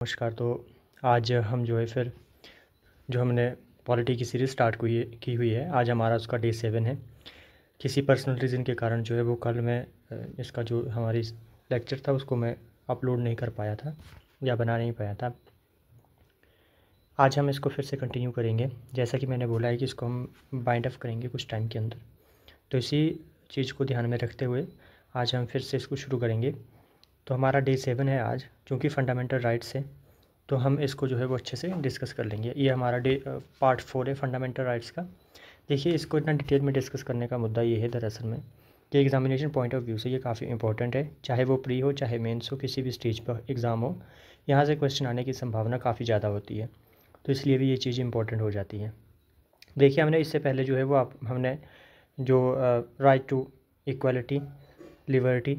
नमस्कार। तो आज हम जो है फिर जो हमने पॉलिटी की सीरीज़ स्टार्ट की हुई है, आज हमारा उसका डे 7 है। किसी पर्सनल रीज़न के कारण जो है वो कल मैं इसका जो हमारी लेक्चर था उसको मैं अपलोड नहीं कर पाया था या बना नहीं पाया था। आज हम इसको फिर से कंटिन्यू करेंगे। जैसा कि मैंने बोला है कि इसको हम बाइंड अप करेंगे कुछ टाइम के अंदर, तो इसी चीज़ को ध्यान में रखते हुए आज हम फिर से इसको शुरू करेंगे। तो हमारा डे 7 है आज, चूँकि फंडामेंटल राइट्स है तो हम इसको जो है वो अच्छे से डिस्कस कर लेंगे। ये हमारा पार्ट 4 है फंडामेंटल राइट्स का। देखिए, इसको इतना डिटेल में डिस्कस करने का मुद्दा ये है दरअसल में कि एग्जामिनेशन पॉइंट ऑफ व्यू से ये काफ़ी इंपॉर्टेंट है। चाहे वो प्री हो चाहे मेंस हो, किसी भी स्टेज पर एग्ज़ाम हो, यहाँ से क्वेश्चन आने की संभावना काफ़ी ज़्यादा होती है, तो इसलिए भी ये चीज़ इंपॉर्टेंट हो जाती है। देखिए, हमने इससे पहले जो है वो हमने जो right to equality, liberty,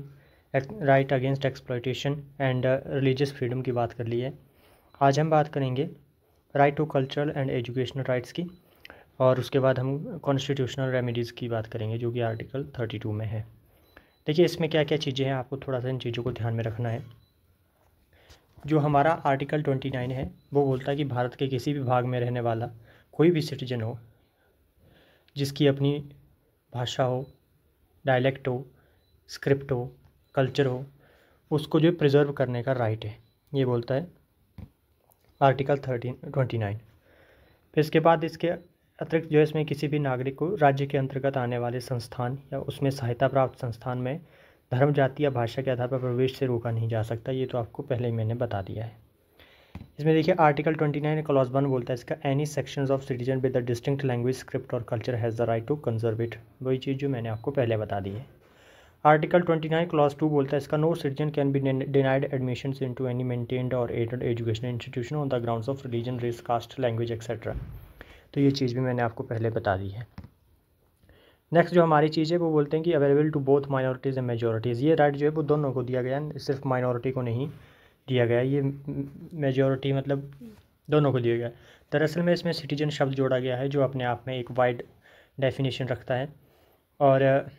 right against exploitation and religious freedom की बात कर ली है। आज हम बात करेंगे right to cultural and educational rights की, और उसके बाद हम कॉन्स्टिट्यूशनल रेमेडीज़ की बात करेंगे जो कि आर्टिकल 32 में है। देखिए, इसमें क्या क्या चीज़ें हैं, आपको थोड़ा सा इन चीज़ों को ध्यान में रखना है। जो हमारा आर्टिकल 29 है वो बोलता है कि भारत के किसी भी भाग में रहने वाला कोई भी सिटीजन हो जिसकी अपनी भाषा हो, डायलेक्ट हो, स्क्रिप्ट हो, कल्चर हो, उसको जो प्रिजर्व करने का राइट है, ये बोलता है आर्टिकल 29। फिर इसके बाद इसके अतिरिक्त जो है इसमें किसी भी नागरिक को राज्य के अंतर्गत आने वाले संस्थान या उसमें सहायता प्राप्त संस्थान में धर्म, जाति या भाषा के आधार पर प्रवेश से रोका नहीं जा सकता। ये तो आपको पहले ही मैंने बता दिया है। इसमें देखिए आर्टिकल 29 क्लॉज 1 बोलता है इसका any sections of citizen with the distinct language, script और culture has the right to conserve it. वही चीज़ जो मैंने आपको पहले बता दी है। आर्टिकल 29 क्लॉज 2 बोलता है इसका no citizen can be denied admission into any maintained और aided educational institution on the grounds of religion, race, caste, language etcetera. तो ये चीज़ भी मैंने आपको पहले बता दी है। नेक्स्ट जो हमारी चीज़ है वो बोलते हैं कि available to both minorities and majorities. ये राइट जो है वो दोनों को दिया गया है, सिर्फ माइनॉरिटी को नहीं दिया गया है। ये मेजॉरिटी मतलब दोनों को दिया गया है। दरअसल में इसमें सिटीजन शब्द जोड़ा गया है जो अपने आप में एक वाइड डेफिनेशन रखता है, और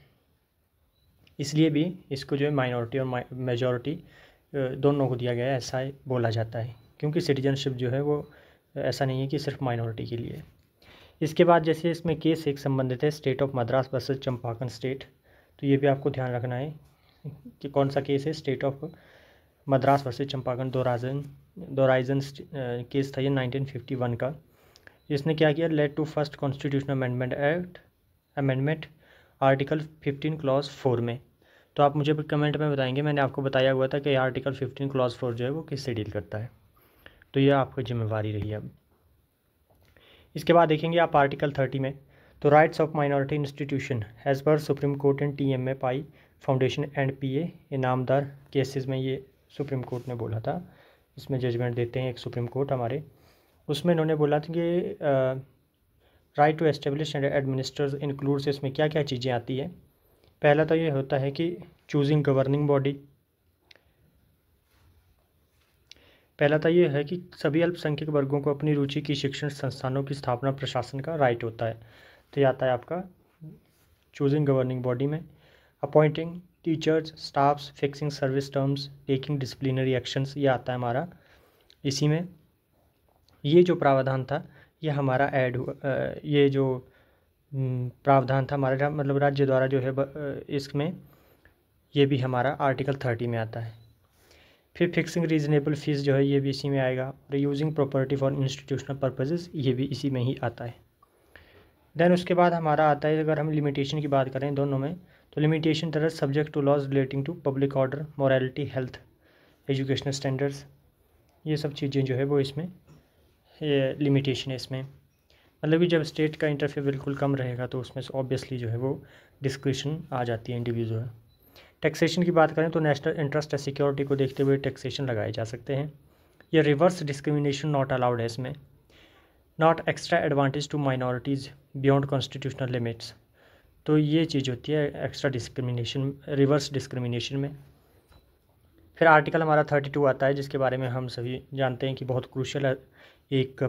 इसलिए भी इसको जो है माइनॉरिटी और मेजॉरिटी दोनों को दिया गया है, ऐसा बोला जाता है, क्योंकि सिटीजनशिप जो है वो ऐसा नहीं है कि सिर्फ माइनॉरिटी के लिए। इसके बाद जैसे इसमें केस एक संबंधित है state of Madras versus Champakam state, तो ये भी आपको ध्यान रखना है कि कौन सा केस है। State of Madras versus Champakam Dorairajan case था ये 1951 का। इसने क्या किया, led to first constitutional amendment article 15 clause 4 में। तो आप मुझे कमेंट में बताएंगे, मैंने आपको बताया हुआ था कि आर्टिकल 15 क्लॉज 4 जो है वो किससे डील करता है, तो ये आपकी जिम्मेवारी रही है। अब इसके बाद देखेंगे आप आर्टिकल 30 में, तो rights of minority institution as पर supreme court and TMA Pai foundation and PA Inamdar cases में ये सुप्रीम कोर्ट ने बोला था। इसमें जजमेंट देते हैं एक सुप्रीम कोर्ट हमारे, उसमें इन्होंने बोला था कि right to establish and administer includes, इसमें क्या क्या चीज़ें आती है। पहला तो ये होता है कि चूजिंग गवर्निंग बॉडी। पहला तो ये है कि सभी अल्पसंख्यक वर्गों को अपनी रुचि की शिक्षण संस्थानों की स्थापना प्रशासन का राइट होता है। तो ये आता है आपका चूजिंग गवर्निंग बॉडी में। Appointing teachers, staffs, fixing service terms, taking disciplinary actions, ये आता है हमारा इसी में। ये जो प्रावधान था ये हमारा ऐड हुआ, ये जो प्रावधान था हमारा मतलब राज्य द्वारा जो है इसमें, ये भी हमारा आर्टिकल 30 में आता है। फिर फिक्सिंग रीजनेबल फीस जो है ये भी इसी में आएगा। और using property for institutional purposes, ये भी इसी में ही आता है। देन उसके बाद हमारा आता है, अगर हम लिमिटेशन की बात करें दोनों में, तो लिमिटेशन तरह subject to laws relating to public order, morality, health, educational standards, ये सब चीज़ें जो है वो इसमें ये लिमिटेशन है। इसमें मतलब कि जब स्टेट का इंटरफेयर बिल्कुल कम रहेगा तो उसमें ऑब्वियसली जो है वो डिस्क्रिशन आ जाती है इंडिविजुअल। टैक्सेशन की बात करें तो नेशनल इंटरेस्ट या सिक्योरिटी को देखते हुए टैक्सेशन लगाए जा सकते हैं। ये रिवर्स डिस्क्रिमिनेशन नॉट अलाउड है इसमें। Not extra advantage to minorities beyond constitutional limits, तो ये चीज़ होती है एक्स्ट्रा डिस्क्रिमिनेशन, रिवर्स डिस्क्रिमिनेशन में। फिर आर्टिकल हमारा 32 आता है जिसके बारे में हम सभी जानते हैं कि बहुत क्रूशियल एक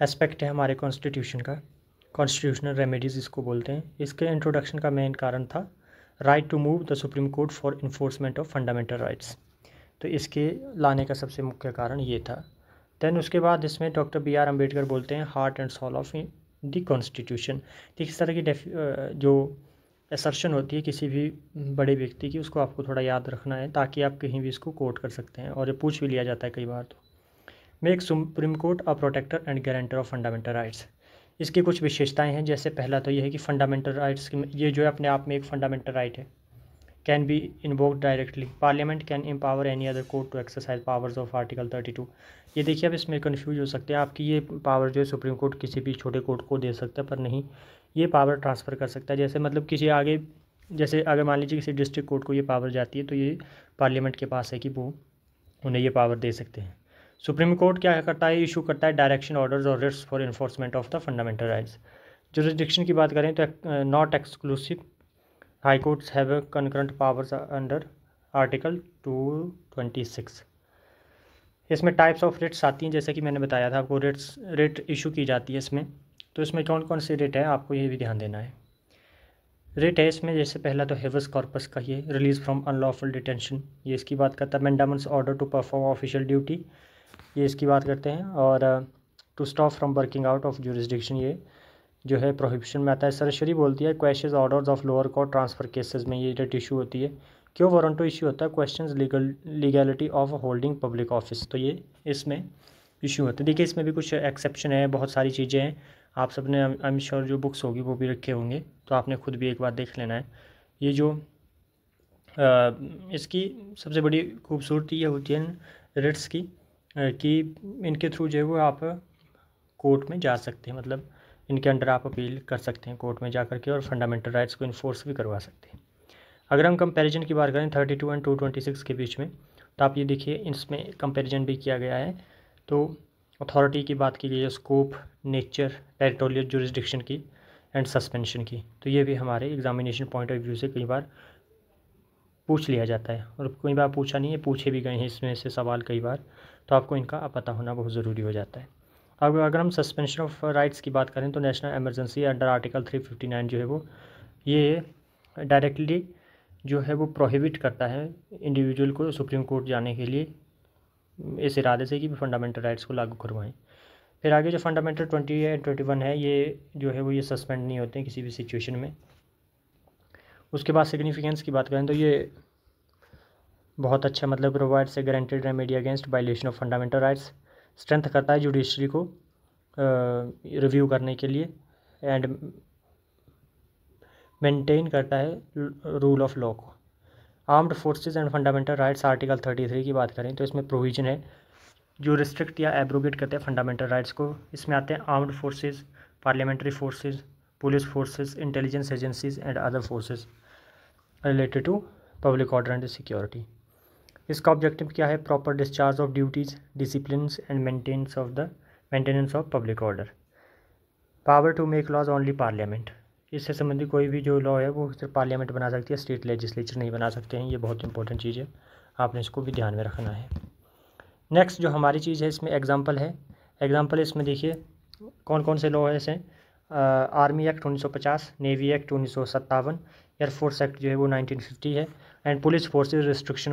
एस्पेक्ट है हमारे कॉन्स्टिट्यूशन का। कॉन्स्टिट्यूशनल रेमेडीज़ इसको बोलते हैं। इसके इंट्रोडक्शन का मेन कारण था right to move the supreme court for enforcement of fundamental rights. तो इसके लाने का सबसे मुख्य कारण ये था। दैन उसके बाद इसमें डॉक्टर B.R. अम्बेडकर बोलते हैं heart and soul of the constitution. इस तरह की जो असर्शन होती है किसी भी बड़े व्यक्ति की, उसको आपको थोड़ा याद रखना है ताकि आप कहीं भी इसको कोट कर सकते हैं, और ये पूछ भी लिया जाता है कई बार। तो make supreme court a protector and guarantor of fundamental rights. इसकी कुछ विशेषताएं हैं, जैसे पहला तो ये है कि फंडामेंटल राइट्स, ये जो है अपने आप में एक फंडामेंटल राइट है, can be invoked directly. Parliament can empower any other court to exercise powers of article 32। ये देखिए अब इसमें कन्फ्यूज हो सकते हैं आपकी, ये पावर जो है सुप्रीम कोर्ट किसी भी छोटे कोर्ट को दे सकता है, पर नहीं, ये पावर ट्रांसफ़र कर सकता है। जैसे मतलब किसी आगे, जैसे अगर मान लीजिए किसी डिस्ट्रिक्ट कोर्ट को ये पावर जाती है, तो ये पार्लियामेंट के पास है कि वो उन्हें ये पावर दे सकते हैं। सुप्रीम कोर्ट क्या करता है, इशू करता है डायरेक्शन ऑर्डर्स और Ritz for enforcement of the fundamental rights. Jurisdiction की बात करें तो not exclusive, high courts have concurrent powers under article 226। इसमें टाइप्स ऑफ रिट्स आती हैं, जैसे कि मैंने बताया था आपको, रिट इशू की जाती है इसमें। तो इसमें कौन कौन सी रिट है आपको ये भी ध्यान देना है। रिट है इसमें, जैसे पहला तो हेवस कॉर्पस का, ये रिलीज फ्रॉम अनलॉफुल डिटेंशन, ये इसकी बात करता है। Mandamus order to perform official duty, ये इसकी बात करते हैं। और to stop from working out of jurisdiction, ये जो है प्रोहिबिशन में आता है। सरशरी बोलती है question orders of lower court transfer cases में ये रिट इशू होती है। क्यों वारंटो इशू होता है, question legality of holding public office, तो ये इसमें इशू होता है। देखिए इसमें भी कुछ एक्सेप्शन है, बहुत सारी चीज़ें हैं, आप सबने आई एम श्योर जो बुक्स होगी वो भी रखे होंगे, तो आपने खुद भी एक बार देख लेना है। ये जो इसकी सबसे बड़ी खूबसूरती ये होती है रिट्स की, कि इनके थ्रू जो है वो आप कोर्ट में जा सकते हैं, मतलब इनके अंडर आप अपील कर सकते हैं कोर्ट में जा कर के, और फंडामेंटल राइट्स को इन्फोर्स भी करवा सकते हैं। अगर हम कंपैरिजन की बात करें 32 एंड 226 के बीच में, तो आप ये देखिए इसमें कंपैरिजन भी किया गया है। तो अथॉरिटी की बात की गई है, स्कोप, नेचर, टेरिटोरियल जुरिसडिक्शन की, एंड सस्पेंशन की। तो ये भी हमारे एग्जामिनेशन पॉइंट ऑफ व्यू से कई बार पूछ लिया जाता है, और कई बार पूछा नहीं है, पूछे भी गए हैं इसमें से सवाल कई बार, तो आपको इनका पता होना बहुत ज़रूरी हो जाता है। अब अगर हम सस्पेंशन ऑफ राइट्स की बात करें तो नेशनल इमरजेंसी अंडर आर्टिकल 359 जो है वो ये डायरेक्टली जो है वो प्रोहिबिट करता है इंडिविजुअल को सुप्रीम कोर्ट जाने के लिए, इस इरादे से कि फंडामेंटल राइट्स को लागू करवाएं। फिर आगे जो फंडामेंटल 20 एंड 21 है, ये जो है वो ये सस्पेंड नहीं होते हैं किसी भी सिचुएशन में। उसके बाद सिग्निफिकेंस की बात करें तो ये बहुत अच्छा, मतलब provides a guaranteed remedy against violation of fundamental rights, strength करता है जुडिशरी को रिव्यू करने के लिए, एंड मेंटेन करता है रूल ऑफ लॉ को। Armed forces and fundamental rights article 33 की बात करें तो इसमें प्रोविजन है जो रिस्ट्रिक्ट या एब्रोगेट करते हैं फंडामेंटल राइट्स को। इसमें आते हैं armed forces, parliamentary forces, police forces, intelligence agencies and other forces related to public order and security. इसका ऑब्जेक्टिव क्या है, proper discharge of duties, discipline and maintenance of public order. Power to make laws only parliament, इससे संबंधित कोई भी जो law है वो सिर्फ पार्लियामेंट बना सकती है, स्टेट लेजिस्लेचर नहीं बना सकते हैं। ये बहुत इंपॉर्टेंट चीज़ है, आपने इसको भी ध्यान में रखना है। नेक्स्ट जो हमारी चीज़ है इसमें एग्जांपल है। एग्जांपल इसमें देखिए कौन कौन से लॉ है ऐसे, army act 1950, navy act 1957, air force act जो है वो 1950 है, and police forces restriction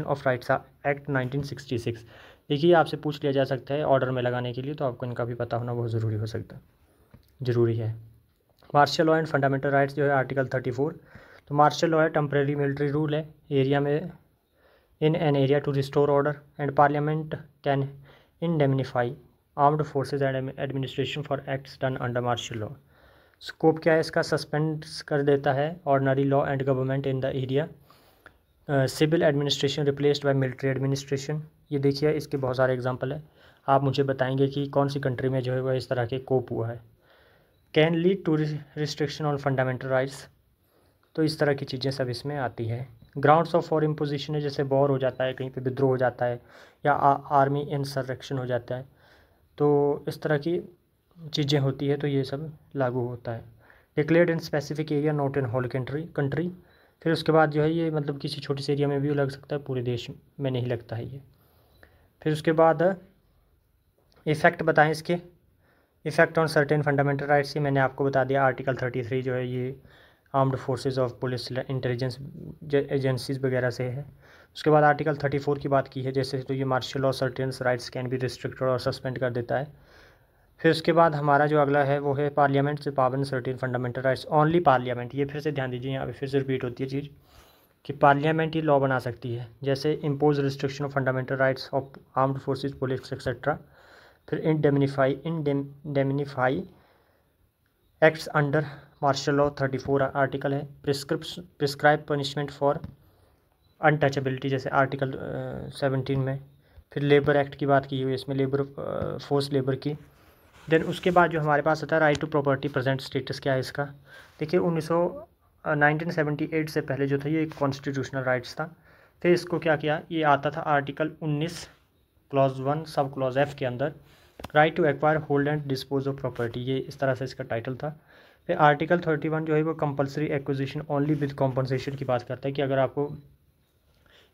of rights act 1966। देखिए आपसे पूछ लिया जा सकता है ऑर्डर में लगाने के लिए, तो आपको इनका भी पता होना बहुत ज़रूरी है। Martial law and fundamental rights जो है आर्टिकल 34। तो मार्शल लॉ है टेम्परेरी मिलिट्री रूल है एरिया में, in an area to restore order, and parliament can indemnify armed forces and administration for acts done under martial law. Scope क्या है इसका, suspend कर देता है ordinary law and government in the area, civil administration replaced by military administration. ये देखिए इसके बहुत सारे एग्जांपल है, आप मुझे बताएंगे कि कौन सी कंट्री में जो है वह इस तरह के कोप हुआ है। Can lead to restriction on fundamental rights, तो इस तरह की चीज़ें सब इसमें आती है। ग्राउंड्स ऑफ फॉर इम्पोजिशन है, जैसे वॉर हो जाता है, कहीं पे विद्रोह हो जाता है, या आर्मी इंसरेक्शन हो जाता है, तो इस तरह की चीज़ें होती है, तो ये सब लागू होता है। Declared in specific area not in whole country. फिर उसके बाद जो है ये मतलब किसी छोटे से एरिया में भी लग सकता है, पूरे देश में नहीं लगता है ये। फिर उसके बाद इफ़ेक्ट बताएं इसके, effect on certain fundamental rights, ये मैंने आपको बता दिया। आर्टिकल 33 जो है ये armed forces of police intelligence agencies वगैरह से है। उसके बाद आर्टिकल 34 की बात की है जैसे, तो ये martial law certain rights can be restricted और सस्पेंड कर देता है। फिर उसके बाद हमारा जो अगला है वो है पार्लियामेंट से पाबंद certain fundamental rights, only parliament. ये फिर से ध्यान दीजिए, यहाँ पे फिर से रिपीट होती है चीज़ कि पार्लियामेंट ही लॉ बना सकती है, जैसे impose restriction of fundamental rights of armed forces, police etcetera. फिर indemnify acts under martial law 34 article है। प्रिस्क्राइब पनिशमेंट फॉर अनटचेबिलिटी जैसे आर्टिकल 17 में। फिर लेबर एक्ट की बात की हुई है इसमें, लेबर फोर्स लेबर की। देन उसके बाद जो हमारे पास होता है right to property, present status क्या है इसका। देखिए 1978 से पहले जो था ये एक कॉन्स्टिट्यूशनल राइट्स था। फिर इसको क्या किया, ये आता था article 19 clause 1 sub clause F के अंदर, right to acquire hold and dispose of property, ये इस तरह से इसका टाइटल था। फिर आर्टिकल 31 जो है वो compulsory acquisition only with compensation की बात करता है कि अगर आपको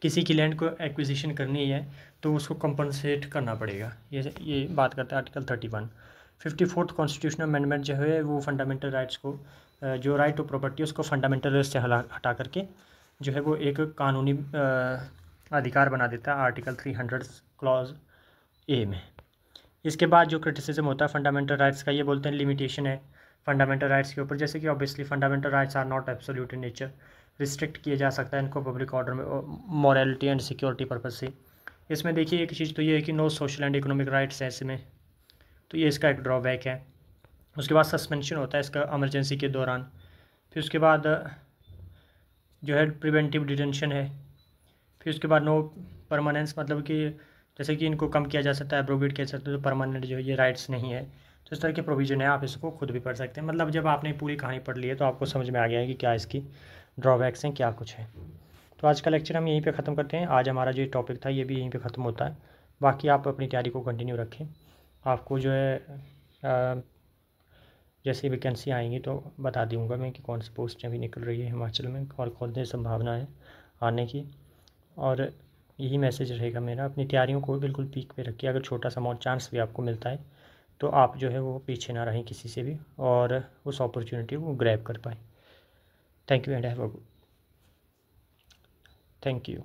किसी की लैंड को एक्विजिशन करनी है तो उसको कंपनसेट करना पड़ेगा, ये बात करता है आर्टिकल 31। 54th कॉन्स्टिट्यूशनल अमेंडमेंट जो है वो फंडामेंटल राइट्स को, जो राइट टू प्रॉपर्टी उसको फंडामेंटल राइट्स से हटा करके जो है वो एक कानूनी अधिकार बना देता है आर्टिकल 300 क्लॉज ए में। इसके बाद जो क्रिटिसिज्म होता है फंडामेंटल राइट्स का, ये बोलते हैं लिमिटेशन है फंडामेंटल राइट्स के ऊपर, जैसे कि obviously fundamental rights are not absolute in nature, restrict किया जा सकता है इनको पब्लिक ऑर्डर में, मॉरलिटी एंड सिक्योरिटी पर्पज़ से। इसमें देखिए एक चीज़ तो ये है कि no social and economic rights है इसमें, तो ये इसका एक ड्रॉबैक है। उसके बाद सस्पेंशन होता है इसका इमरजेंसी के दौरान। फिर उसके बाद जो है प्रिवेंटिव डिटेंशन है। फिर उसके बाद नो परमानेंस, मतलब कि जैसे कि इनको कम किया जा सकता है, एब्रोगेट किया जा सकता है, तो परमानेंट जो है ये राइट्स नहीं है। तो इस तरह के प्रोविज़न है, आप इसको खुद भी पढ़ सकते हैं। मतलब जब आपने पूरी कहानी पढ़ ली है तो आपको समझ में आ गया है कि क्या इसकी ड्रॉबैक्स हैं, क्या कुछ है। तो आज का लेक्चर हम यहीं पे ख़त्म करते हैं। आज हमारा जो टॉपिक था ये भी यहीं पे ख़त्म होता है। बाकी आप अपनी तैयारी को कंटिन्यू रखें। आपको जो है जैसे वैकेंसी आएंगी तो बता दूँगा मैं कि कौन सी पोस्टें अभी निकल रही है हिमाचल में और कौन सी संभावना है आने की। और यही मैसेज रहेगा मेरा, अपनी तैयारियों को बिल्कुल पीक पे रखिए। अगर छोटा सा अमाउंट चांस भी आपको मिलता है तो आप जो है वो पीछे ना रहें किसी से भी, और उस अपॉर्चुनिटी को ग्रैब कर पाएँ। Thank you and have a good, thank you.